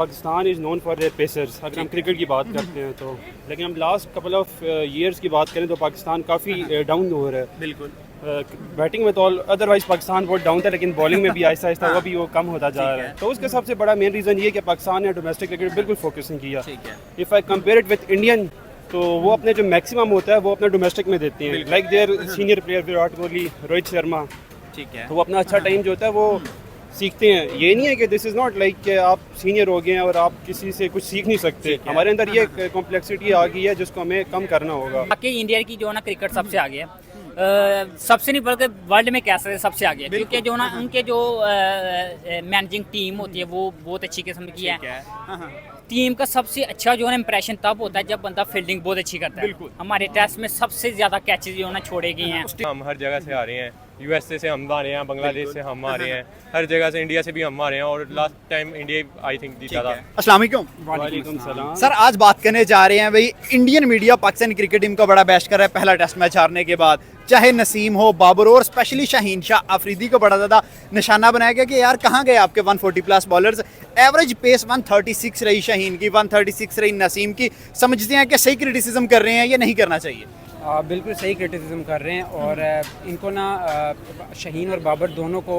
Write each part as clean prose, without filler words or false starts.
Pakistan is known for their pacers. अगर हम cricket की बात करते हैं तो, लेकिन हम लास्ट कपल ऑफ ईयर्स की बात करें तो पाकिस्तान काफ़ी डाउन हो रहा है। बिल्कुल। बैटिंग में तो अदरवाइज पाकिस्तान बहुत डाउन था, लेकिन बॉलिंग में भी आहिस्ता आहिस्ता वो भी वो कम होता जा रहा है। तो उसके सबसे बड़ा मेन रीज़न ये है कि पाकिस्तान ने डोमेस्टिक क्रिकेट बिल्कुल फोकस नहीं किया। If I compare it with Indian, तो वो अपने जो मैक्सिमम होता है वो अपने डोमेस्टिक में देते हैं। Like their senior player Virat Kohli, Rohit Sharma, ठीक है। तो वो अपना अच्छा टाइम जो होता है वो सीखते हैं। ये नहीं है कि दिस इज़ नॉट लाइक कि आप सीनियर हो गए हैं और आप किसी से कुछ सीख नहीं सकते। हमारे अंदर ये कॉम्प्लेक्सिटी आ गई है जिसको हमें कम करना होगा। बाकी इंडिया की जो ना क्रिकेट सबसे आगे है, सबसे नहीं बल्कि वर्ल्ड में कह सकते सबसे आगे है, क्योंकि जो ना उनके जो मैनेजिंग टीम होती है वो बहुत अच्छी किस्म की है। टीम का सबसे अच्छा जो है इंप्रेशन तब होता है जब बंदा फील्डिंग बहुत अच्छी करता है। हमारे टेस्ट में सबसे ज्यादा कैचेज जो ना छोड़े गए हैं। हम हर जगह से आ रहे हैं, यूएसए से हम आ रहे हैं, बांग्लादेश से हम आ रहे हैं, हर जगह से, इंडिया से भी हम आ रहे हैं और last time India I think जीता था। अस्सलाम वालेकुम। वालेकुम सलाम। सर आज बात करने जा रहे हैं भाई, Indian media Pakistani cricket team का बड़ा बैश कर रहा है पहला टेस्ट मैच हारने के बाद। चाहे नसीम हो, बाबर हो और स्पेशली शाहीन शाह अफरीदी को बड़ा ज़्यादा निशाना बनाया गया कि यार कहाँ गए आपके 140 प्लस बॉलर्स। एवरेज पेस 136 रही शाहीन की, 136 रही नसीम की। समझते हैं कि सही क्रिटिसिज्म कर रहे हैं या नहीं करना चाहिए? बिल्कुल सही क्रिटिसिज्म कर रहे हैं और इनको ना शाहीन और बाबर दोनों को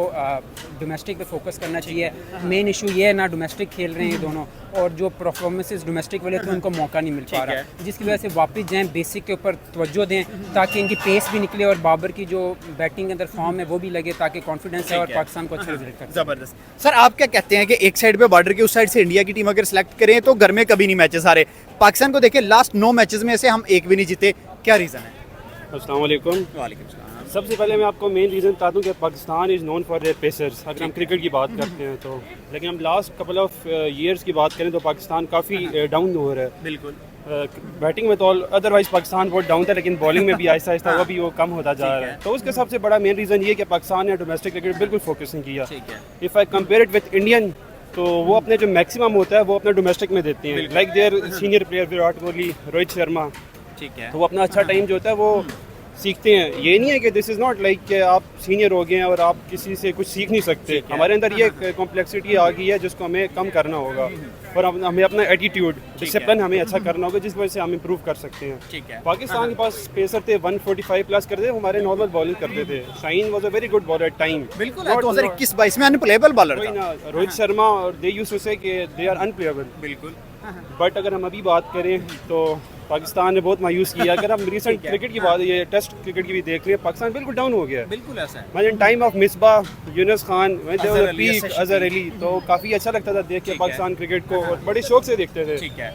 डोमेस्टिक पे फोकस करना चाहिए। मेन इशू ये है ना, डोमेस्टिक खेल रहे हैं ये दोनों और जो परफॉर्मेंसेस डोमेस्टिक वाले थे उनको मौका नहीं मिल पा रहा, जिसकी वजह से वापस जाएं, बेसिक के ऊपर तवज्जो दें ताकि इनकी पेस भी निकले और बाबर की जो बैटिंग के अंदर फॉर्म है वो भी लगे, ताकि कॉन्फिडेंस है और पाकिस्तान को अच्छा रिजल्ट कर। ज़बरदस्त। सर आप क्या कहते हैं कि एक साइड पे बॉर्डर के उस साइड से इंडिया की टीम अगर सेलेक्ट करें तो घर में कभी नहीं मैचेस हारे, पाकिस्तान को देखें लास्ट 9 मैचेस में से हम एक भी नहीं जीते, क्या रीज़न है? अस्सलाम वालेकुम। वालेकुम सलाम। सबसे पहले मैं आपको मेन रीज़न बता दूं कि Pakistan is known for their pacers. अगर हम क्रिकेट की बात करते हैं तो, लेकिन हम लास्ट कपल ऑफ ईयर्स की बात करें तो पाकिस्तान काफ़ी डाउन हो रहा है। बिल्कुल। बैटिंग में तो अदरवाइज पाकिस्तान बहुत डाउन था, लेकिन बॉलिंग में भी आहिस्ता आहिस्ता वो भी वो कम होता जा रहा है। तो उसके सबसे बड़ा मेन रीज़न ये है कि पाकिस्तान ने डोमेस्टिक क्रिकेट बिल्कुल फोकस नहीं किया। If I compare it with Indian, तो वो अपने जो मैक्सिमम होता है वो अपने डोमेस्टिक में देते हैं। Like their senior player Virat Kohli, Rohit Sharma, ठीक है। तो वो अपना अच्छा टाइम जो होता है वो सीखते हैं। ये नहीं है कि दिस इज़ नॉट लाइक कि आप सीनियर हो गए हैं और आप किसी से कुछ सीख नहीं सकते। हमारे अंदर ये कॉम्प्लेक्सिटी आ गई है जिसको हमें कम करना होगा और हमें अपना एटीट्यूड, डिसिप्लिन हमें अच्छा करना होगा, जिस वजह से हम इम्प्रूव कर सकते हैं। ठीक है। पाकिस्तान के पास पेसर थे 145 प्लस करते थे, हमारे नॉर्मल बॉलिंग करते थे। Shaheen was a very good bowler at time. बिल्कुल 2021-22 में अनप्लेएबल बॉलर था। रोहित शर्मा और दे यूज्ड टू से कि दे आर अनप्लेएबल। बिल्कुल। बट अगर हम अभी बात करें तो पाकिस्तान ने बहुत मायूस किया। अगर हम रिसेंट क्रिकेट की बात, ये टेस्ट क्रिकेट की भी देख रहे हैं, पाकिस्तान बिल्कुल डाउन हो गया। बिल्कुल ऐसा है। मैं time of Misbah, Yunus Khan, peak, Azhar Ali, तो काफ़ी अच्छा लगता था देख के पाकिस्तान क्रिकेट को और बड़े शौक से देखते थे। ठीक है।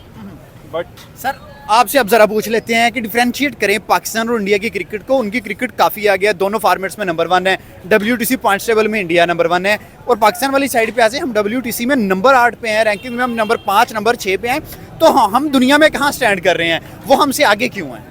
बट सर आपसे अब जरा पूछ लेते हैं कि डिफरेंशिएट करें पाकिस्तान और इंडिया की क्रिकेट को। उनकी क्रिकेट काफ़ी आगे है, दोनों फॉर्मेट्स में नंबर 1 है, WTC पॉइंट्स टेबल में इंडिया नंबर 1 है और पाकिस्तान वाली साइड पे आते हैं हम WTC में नंबर 8 पे हैं, रैंकिंग में हम नंबर 5, नंबर 6 पे हैं। तो हाँ, हम दुनिया में कहाँ स्टैंड कर रहे हैं, वो हमसे आगे क्यों हैं?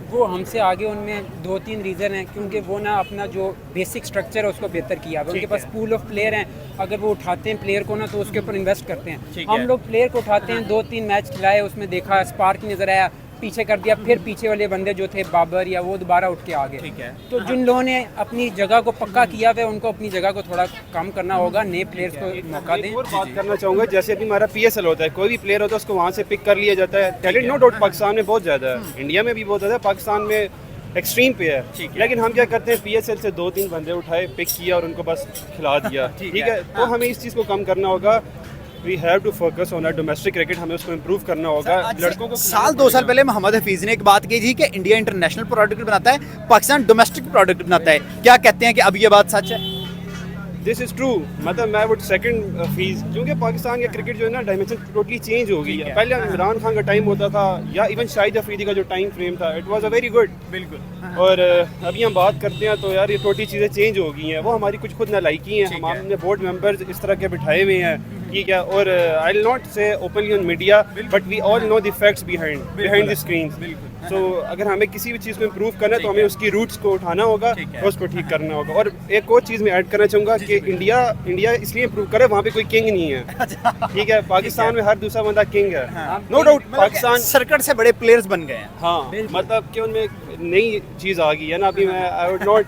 वो हमसे आगे उनमें 2-3 रीज़न हैं, क्योंकि वो ना अपना जो बेसिक स्ट्रक्चर है उसको बेहतर किया है। उनके पास पूल ऑफ प्लेयर हैं, अगर वो उठाते हैं प्लेयर को ना तो उसके ऊपर इन्वेस्ट करते हैं। हम लोग प्लेयर को उठाते हैं, 2-3 मैच खिलाए, उसमें देखा स्पार्क नज़र आया, पीछे कर दिया, फिर पीछे वाले बंदे जो थे बाबर या वो दोबारा उठ के आ गए। ठीक है। तो जिन लोगों ने अपनी जगह को पक्का किया हुआ है उनको अपनी जगह को थोड़ा कम करना होगा, नए प्लेयर्स को मौका दें। और बात करना चाहूँगा, जैसे अभी हमारा PSL होता है, कोई भी प्लेयर होता है उसको वहाँ से पिक कर लिया जाता है। टैलेंट नो डाउट पाकिस्तान में बहुत ज़्यादा है, इंडिया में भी बहुत ज़्यादा है, पाकिस्तान में एक्सट्रीम पे है। लेकिन हम क्या करते हैं, PSL से 2-3 बंदे उठाए, पिक किया और उनको बस खिला दिया। ठीक है। तो हमें इस चीज़ को कम करना होगा। We have to focus on domestic cricket, हमें उसको इम्प्रूव करना होगा। लड़कों को साल 2 साल पहले मोहम्मद हफीज़ ने एक बात की थी कि इंडिया इंटरनेशनल प्रोडक्ट बनाता है, पाकिस्तान डोमेस्टिक प्रोडक्ट बनाता है। क्या कहते हैं कि अब ये बात सच है? This is true. मतलब मैं वुड सेकंड फीस, क्योंकि पाकिस्तान का क्रिकेट जो है ना डायमेंशन टोटली चेंज हो गई है। पहले इमरान खान का टाइम होता था या इवन शाहिद अफरीदी का जो टाइम फ्रेम था, it was a very good. बिल्कुल। और अभी हम बात करते हैं तो यार ये टोटली चीज़ें चेंज हो गई हैं। वो हमारी कुछ खुद नालायकी हैं, हमने बोर्ड मेंबर्स इस तरह के बिठाए हुए हैं, ठीक है। और I will not say openly on media, but we all know the facts behind the screen. So अगर हमें किसी भी चीज़ को इम्प्रूव करना है तो हमें उसकी रूट्स को उठाना होगा और उसको ठीक करना होगा। और एक और चीज़ मैं ऐड करना चाहूँगा कि इंडिया इसलिए इम्प्रूव करे, वहाँ पे कोई किंग नहीं है, ठीक है। पाकिस्तान में हर दूसरा बंदा किंग है, नो डाउट। पाकिस्तान सर्कट से बड़े प्लेयर्स बन गए हैं। हाँ, मतलब कि उनमें नई चीज़ आ गई है ना। अभी मैं I would not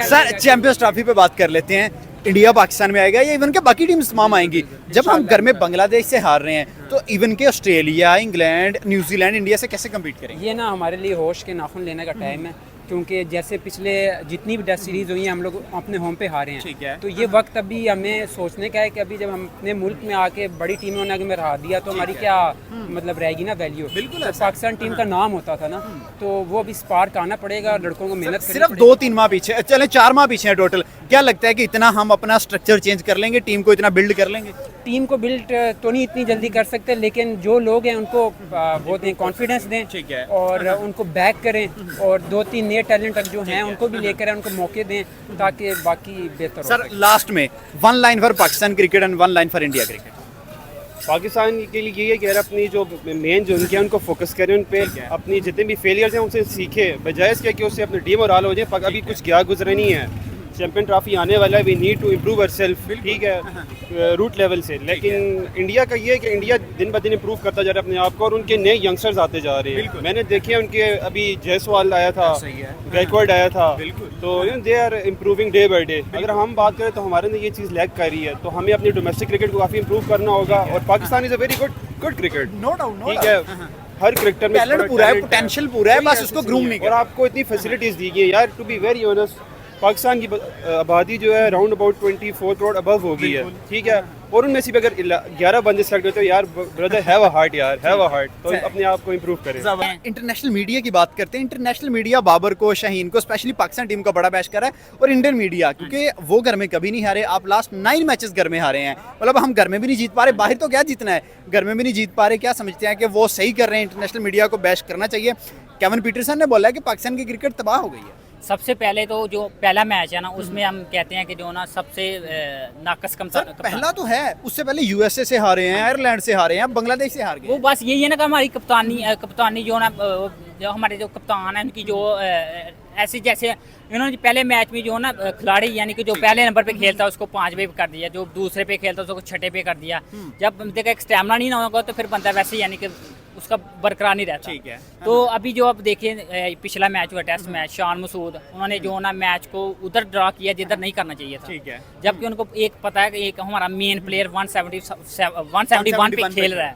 sir champions trophy पे बात कर लेते हैं। इंडिया पाकिस्तान में आएगा या इवन के बाकी टीम्स तमाम आएंगी। जब हम घर में बांग्लादेश से हार रहे हैं तो इवन के ऑस्ट्रेलिया, इंग्लैंड, न्यूजीलैंड इंडिया से कैसे कम्पीट करेंगे? ये ना हमारे लिए होश के नाखून लेने का टाइम है, क्योंकि जैसे पिछले जितनी भी टेस्ट सीरीज़ हुई हैं हम लोग अपने होम पे हारे हैं। ठीक है। तो ये वक्त अभी हमें सोचने का है कि अभी जब हम अपने मुल्क में आके बड़ी टीमों ने अगर हरा दिया तो हमारी क्या मतलब रहेगी ना वैल्यू। बिल्कुल तो पाकिस्तान टीम का नाम होता था ना, तो वो अभी स्पार्क आना पड़ेगा, लड़कों को मेहनत करनी सिर्फ पड़ेगी। 2-3 माह पीछे, चले 4 माह पीछे है टोटल। क्या लगता है कि इतना हम अपना स्ट्रक्चर चेंज कर लेंगे, टीम को इतना बिल्ड कर लेंगे? टीम को बिल्ड तो नहीं इतनी जल्दी कर सकते, लेकिन जो लोग हैं उनको वो दें, कॉन्फिडेंस दें। ठीक है। और उनको बैक करें, और 2-3 नए टैलेंट जो हैं उनको भी लेकर उनको मौके दें ताकि बाकी बेहतर हो सर सके। लास्ट में 1 line for Pakistan cricket and 1 line for India cricket. Pakistan के लिए ये है कि यार अपनी जो मेन जो उनके हैं उनको फोकस करें, उन पे अपनी जितने भी फेलियर्स हैं उनसे सीखे, बजाय इसके कि उससे अपने डीमोरल हो जाए। अभी कुछ गया गुजरा नहीं है, चैंपियन ट्रॉफी आने वाला है, we need to improve ourselves, ठीक है, रूट लेवल से। लेकिन इंडिया का ये है कि इंडिया दिन ब दिन इम्प्रूव करता जा रहा है अपने आप को, और उनके नए यंगस्टर्स आते जा रहे हैं। मैंने देखे हैं उनके, अभी जयसवाल आया था, गायकवाड आया था, तो they are improving day by day. अगर हम बात करें तो हमारे अंदर ये चीज़ लैग कर रही है, तो हमें अपनी डोमेस्टिक क्रिकेट को काफ़ी इम्प्रूव करना होगा। और Pakistan is a very good cricket, no doubt, ठीक है, हर क्रिकेटर में टैलेंट पूरा है, पोटेंशियल पूरा है, बस उसको ग्रूम नहीं और कर। आपको इतनी फैसिलिटीज़ दी गई है यार। To be very honest, Pakistan की आबादी जो है अराउंड अबाउट 24 करोड़ अबव हो गई है, ठीक है, और उनमें से भी अगर 11 बंदे सेलेक्ट होते हो यार, ब्रदर हैव अ हार्ट यार, हैव अ हार्ट, तो अपने आप को इम्प्रूव करें। इंटरनेशनल मीडिया की बात करते हैं। इंटरनेशनल मीडिया बाबर को, शाहीन को, स्पेशली पाकिस्तान टीम का बड़ा बैश कर रहा है, और इंडियन मीडिया, क्योंकि वो घर में कभी नहीं हारे। आप लास्ट 9 मैचेस घर में हारे हैं, मतलब हम घर में भी नहीं जीत पा रहे, बाहर तो क्या जीतना है, घर में भी नहीं जीत पा रहे। क्या समझते हैं कि वो सही कर रहे हैं? इंटरनेशनल मीडिया को बैश करना चाहिए। केविन पीटरसन ने बोला है कि पाकिस्तान की क्रिकेट तबाह हो गई है। सबसे पहले तो जो पहला मैच है ना, उसमें हम कहते हैं कि जो ना सबसे नाकस कम सर पहला तो है, उससे पहले यूएसए से हारे हैं, आयरलैंड से हारे हैं, बांग्लादेश से हार गए। वो बस यही है ना कि हमारी कप्तानी जो ना, जो हमारे जो कप्तान हैं उनकी जो ऐसे जैसे इन्होंने पहले मैच में जो ना खिलाड़ी यानी कि जो पहले नंबर पे खेलता है उसको 5 पे कर दिया, जो दूसरे पे खेलता है उसको 6 पे कर दिया। जब देखा एक स्टैमिना नहीं ना होगा तो फिर बंदा वैसे यानी कि उसका बरकरार नहीं रहता। ठीक है। तो अभी जो आप देखें पिछला मैच हुआ टेस्ट मैच, शान मसूद उन्होंने जो ना मैच को उधर ड्रा किया जिधर नहीं करना चाहिए था। ठीक है। जबकि उनको एक पता है कि एक हमारा मेन प्लेयर 171 पे खेल रहा है।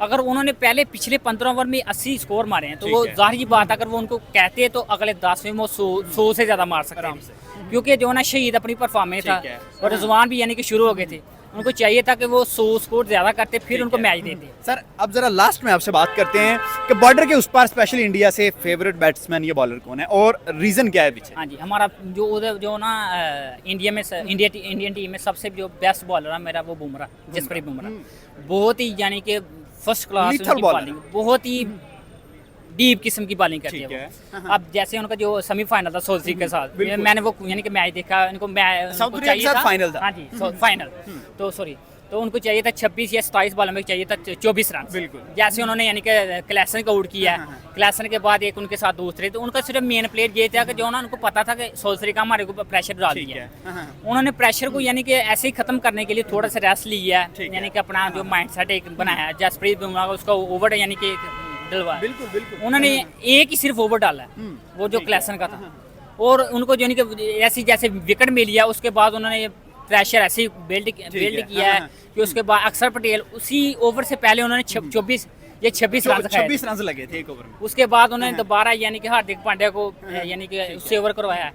अगर उन्होंने पहले पिछले 15 ओवर में 80 स्कोर मारे हैं तो वो जाहिर बात अगर वो उनको कहते हैं तो अगले 10 में वो 100 से ज़्यादा मार सकते हैं, क्योंकि जो ना शहीद अपनी परफॉर्मेंस था और रिजवान भी यानी कि शुरू हो गए थे, उनको चाहिए था कि वो 100 स्कोर ज़्यादा करते फिर उनको मैच देते। सर अब जरा लास्ट में आपसे बात करते हैं कि बॉर्डर के उस पार स्पेशली इंडिया से फेवरेट बैट्समैन या बॉलर कौन है और रीज़न क्या है पीछे? हाँ जी, हमारा जो उधर जो ना इंडियन टीम में सबसे जो बेस्ट बॉलर है मेरा वो बुमराह, जसप्रीत बुमराह। बहुत ही यानी कि फर्स्ट क्लास उनकी बॉलिंग, बहुत ही डीप किस्म की बॉलिंग करती है वो। अब जैसे उनका जो सेमीफाइनल था साउथ अफ्रीका के साथ, मैंने वो यानी कि मैच देखा, इनको साउथ अफ्रीका के साथ फाइनल था। हाँ जी, फाइनल तो सॉरी, तो उनको चाहिए था 26 या 27 बॉल में चाहिए था 24 रन। बिल्कुल। जैसे उन्होंने यानी कि क्लैसन को आउट किया, क्लैसन के बाद एक उनके साथ दूसरे, तो उनका सिर्फ मेन प्लेयर ये था कि जो ना उनको पता था कि साउथ अफ्रीका हमारे को प्रेशर डाल दिया है। उन्होंने प्रेशर को यानी कि ऐसे ही खत्म करने के लिए थोड़ा सा रेस्ट लिया है, यानी कि अपना जो माइंड सेट एक बनाया है। जसप्रीत बुमराह उसका ओवर यानी कि डलवा, उन्होंने एक ही सिर्फ ओवर डाला है वो जो क्लैसन का था, और उनको जो ऐसी जैसे विकेट मिल लिया उसके बाद उन्होंने प्रेशर ऐसे ही बिल्ड किया है कि उसके बाद अक्षर पटेल उसी ओवर से पहले उन्होंने 26 या 26 रन लगे थे एक ओवर में। उसके बाद उन्होंने दोबारा यानी कि हार्दिक पांड्या को यानी कि उससे ओवर करवाया,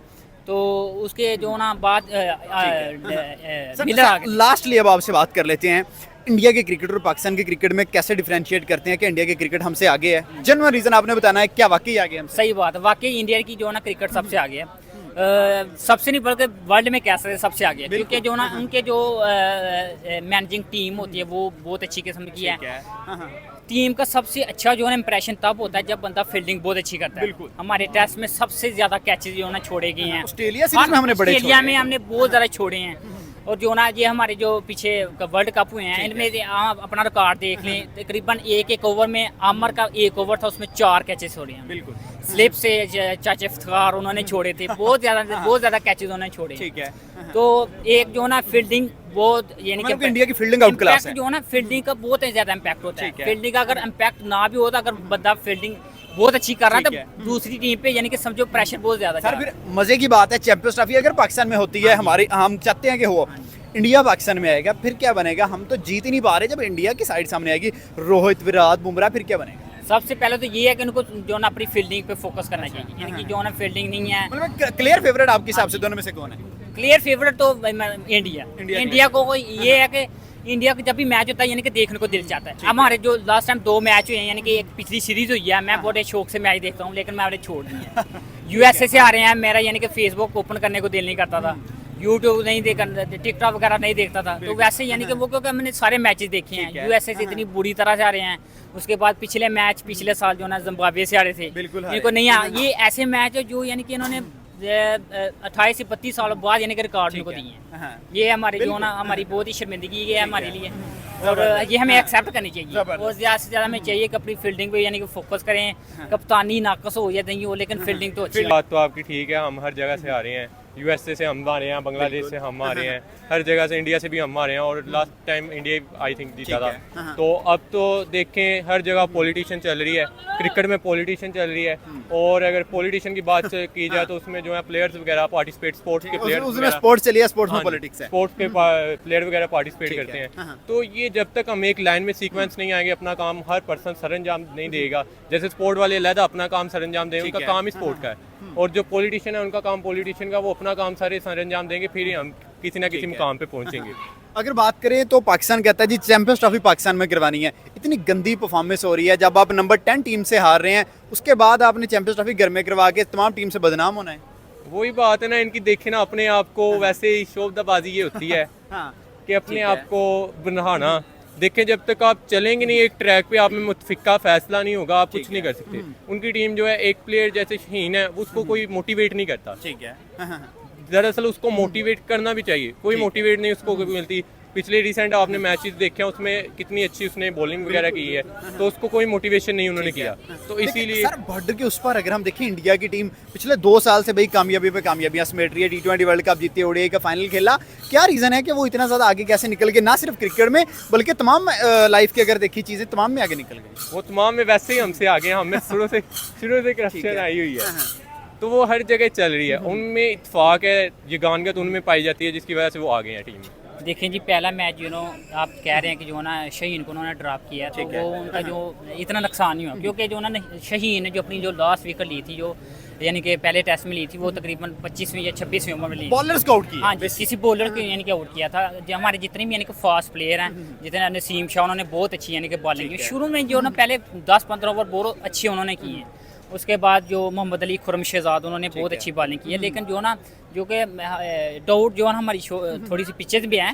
तो उसके जो ना बाद मिलर आ गए। लास्टली अब आपसे बात कर लेते हैं, इंडिया के क्रिकेट और पाकिस्तान के क्रिकेट में कैसे डिफरेंशिएट करते हैं कि इंडिया के क्रिकेट हमसे आगे है? जेन्युइन रीजन आपने बताना है, क्या वाकई आगे हमसे? सही बात है, वाकई इंडिया की जो ना क्रिकेट सबसे आगे है। सबसे नहीं बल्कि वर्ल्ड में कह सकते हैं सबसे आगे, क्योंकि जो ना उनके जो मैनेजिंग टीम होती है वो बहुत अच्छी किस्म की है। टीम का सबसे अच्छा जो है इंप्रेशन तब होता है जब बंदा फील्डिंग बहुत अच्छी करता है। हमारे टेस्ट में सबसे ज्यादा कैचेज जो ना छोड़े गए हैं, ऑस्ट्रेलिया सीरीज में हमने बड़े ऑस्ट्रेलिया में हमने बहुत ज़्यादा छोड़े हैं। और जो ना ये हमारे जो पीछे वर्ल्ड कप हुए हैं इनमें आप अपना रिकॉर्ड देख लें, तकरीबन एक ओवर में आमर का एक ओवर था उसमें 4 कैचेस हो रहे हैं। बिल्कुल स्लिप से चाचा इफ्तिखार उन्होंने छोड़े थे, बहुत ज़्यादा कैचेस उन्होंने छोड़े। ठीक है। तो एक जो ना फील्डिंग बहुत यानी कि इंडिया की फील्डिंग आउट क्लास है। जो ना फील्डिंग का बहुत ज़्यादा इम्पैक्ट होता है। फील्डिंग का अगर इम्पैक्ट ना भी होता, अगर बंदा फील्डिंग बहुत अच्छी कर रहा ठीक है, तो दूसरी टीम पे यानी कि समझो प्रेशर बहुत ज्यादा सर जा फिर मजे की बात है, चैंपियंस ट्रॉफी अगर पाकिस्तान में होती है, हमारी हम चाहते हैं कि हो, इंडिया पाकिस्तान में आएगा, फिर क्या बनेगा? हम तो जीत ही नहीं पा रहे, जब इंडिया की साइड सामने आएगी, रोहित, विराट, बुमराह, फिर क्या बनेगा? सबसे पहले तो ये है कि उनको जो ना अपनी फील्डिंग पे फोकस करना चाहिए, यानी कि जो ना फील्डिंग नहीं है। मतलब क्लियर फेवरेट आपके हिसाब से दोनों में से कौन है? क्लियर फेवरेट तो इंडिया। इंडिया को ये है कि इंडिया का जब भी मैच होता है यानी कि देखने को दिल चाहता है। हमारे जो लास्ट टाइम 2 मैच हुए हैं, यानी कि एक पिछली सीरीज हुई है, मैं बड़े शौक से मैच देखता हूँ, लेकिन मैंने छोड़ दिया। यूएसए से आ रहे हैं, मेरा यानी कि फेसबुक ओपन करने को दिल नहीं करता था, यूट्यूब नहीं देखा, टिकटॉक वगैरह नहीं देखता था, तो वैसे यानी कि वो क्योंकि मैंने सारे मैचेस देखे हैं। यूएसए से इतनी बुरी तरह से आ रहे हैं, उसके बाद पिछले मैच पिछले साल जो ना जिम्बाब्वे से आ रहे थे, बिल्कुल इनको नहीं ये ऐसे मैच है जो यानी कि इन्होंने 28 से 32 साल बाद यानी कि रिकॉर्ड इनको दिए हैं। ये हमारे जो ना हमारी बहुत ही शर्मिंदगी है हमारे लिए, और ये हमें एक्सेप्ट करनी चाहिए, और ज़्यादा से ज़्यादा हमें चाहिए कि अपनी फील्डिंग पे यानी कि फोकस करें। कप्तानी नाकस हो या नहीं हो, लेकिन फील्डिंग तो अच्छी बात तो आपकी ठीक है, हम हर जगह से आ रहे हैं, यूएसए से हम आ रहे हैं, बांग्लादेश से हम आ रहे हैं, हर जगह से, इंडिया से भी हम आ रहे हैं, और last time India I think जीता था। तो अब तो देखें हर जगह पॉलिटिशियन चल रही है, क्रिकेट में पॉलिटिशियन चल रही है, और अगर पॉलिटिशियन की बात की जाए तो उसमें जो है प्लेयर्स वगैरह पार्टिसिपेट, स्पोर्ट्स के प्लेयर्स, उसमें स्पोर्ट्स चलिए, स्पोर्ट्स में पॉलिटिक्स है, स्पोर्ट्स के प्लेयर वगैरह पार्टिसिपेट करते हैं। तो ये जब तक हम एक लाइन में सीक्वेंस नहीं आएंगे, अपना काम हर पर्सन सरंजाम नहीं देगा, जैसे स्पोर्ट वाले अलहदा अपना काम सरंजाम देंगे, उनका काम ही स्पोर्ट का है, और जो पॉलिटिशियन है उनका काम पॉलिटिशियन का, वो अपना काम सारे सरंजाम देंगे, फिर ही हम किसी ना किसी मुकाम पे पहुंचेंगे। अगर बात करें तो पाकिस्तान कहता है जी चैंपियंस ट्रॉफी पाकिस्तान में करवानी है, इतनी गंदी परफॉर्मेंस हो रही है, जब आप नंबर 10 टीम से हार रहे हैं, उसके बाद आपने चैंपियंस ट्रॉफी घर में करवा के तमाम टीम से बदनाम होना है। वही बात है ना, इनकी देखे ना अपने आप को, वैसे ही शोबदाबाजी ये होती है कि अपने आप को बनाना। देखें जब तक आप चलेंगे नहीं एक ट्रैक पे, आप में मुतफिका फैसला नहीं होगा, आप कुछ नहीं कर सकते। उनकी टीम जो है, एक प्लेयर जैसे शहीन है, उसको कोई मोटिवेट नहीं करता। ठीक है, दरअसल उसको मोटिवेट करना भी चाहिए, कोई मोटिवेट नहीं उसको मिलती। पिछले रिसेंट आपने मैचेस देखे हैं, उसमें कितनी अच्छी उसने बॉलिंग वगैरह की है, तो उसको कोई मोटिवेशन नहीं उन्होंने किया, तो इसीलिए सर बॉर्डर के उस पर अगर हम देखें, इंडिया की टीम पिछले 2 साल से भाई कामयाबी पे कामयाबियां समेट रही है, T20 वर्ल्ड कप जीती, ओडीआई का फाइनल खेला, क्या रीजन है कि वो इतना ज्यादा आगे कैसे निकल गए, ना सिर्फ क्रिकेट में बल्कि तमाम लाइफ की अगर देखी चीजें तमाम में आगे निकल गई? वो तमाम में वैसे ही हमसे आगे हैं, हमें शुरू से करप्शन आई हुई है, तो वो हर जगह चल रही है, उनमें इत्तेफाक है, यगानगत उनमें पाई जाती है, जिसकी वजह से वो आगे हैं टीम में। देखें जी, पहला मैच आप कह रहे हैं कि जो ना शहीन को उन्होंने ड्रॉप किया, तो वो उनका जो इतना नुकसान नहीं हुआ, क्योंकि जो ना शहीन जो अपनी जो लास्ट विकेट ली थी, जो यानी कि पहले टेस्ट में ली थी, वो तकरीबन 25वीं या 26वीं ओवर में ली, बॉलर्स को आउट किया। हाँ, किसी बॉलर को यानी कि आउट किया था। जो हमारे जितने भी यानी कि फास्ट प्लेयर हैं, जितने नसीम शाह, उन्होंने बहुत अच्छी यानी कि बॉलिंग की। शुरू में जो ना पहले 10-15 ओवर बहुत अच्छी उन्होंने की है, उसके बाद जो मोहम्मद अली, खुरम शहजाद, उन्होंने बहुत अच्छी बॉलिंग की है, लेकिन जो ना जो कि डाउट जो है हमारी थोड़ी सी पिचेज भी हैं,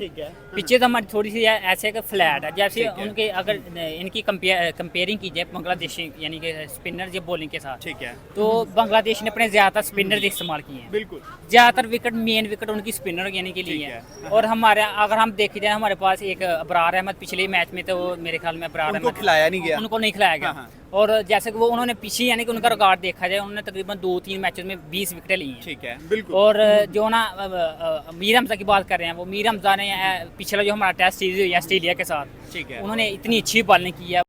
पिचेज हमारी थोड़ी सी ऐसे कि फ्लैट है, जैसे उनके अगर इनकी कंपेयरिंग की जाए बांग्लादेशी यानी कि स्पिनर जो बॉलिंग के साथ, ठीक है, तो बांग्लादेश ने अपने ज़्यादातर स्पिनर इस्तेमाल किए हैं, बिल्कुल ज़्यादातर विकेट मेन विकेट उनकी स्पिनर यानी के लिए है। और हमारे अगर हम देखे जाए, हमारे पास एक अबरार अहमद, पिछले मैच में तो वो मेरे ख्याल में अबरार उनको अहमद खिलाया नहीं गया, उनको नहीं खिलाया गया, और जैसे कि वो उन्होंने पीछे यानी कि उनका रिकॉर्ड देखा जाए, उन्होंने तकरीबन 2-3 मैचेस में 20 विकेटें ली हैं। ठीक है, बिल्कुल। और जो ना मीर हमजा की बात कर रहे हैं, वो मीर हमजा ने पिछला जो हमारा टेस्ट सीरीज हुई है ऑस्ट्रेलिया के साथ, ठीक है, उन्होंने इतनी अच्छी बॉलिंग की है।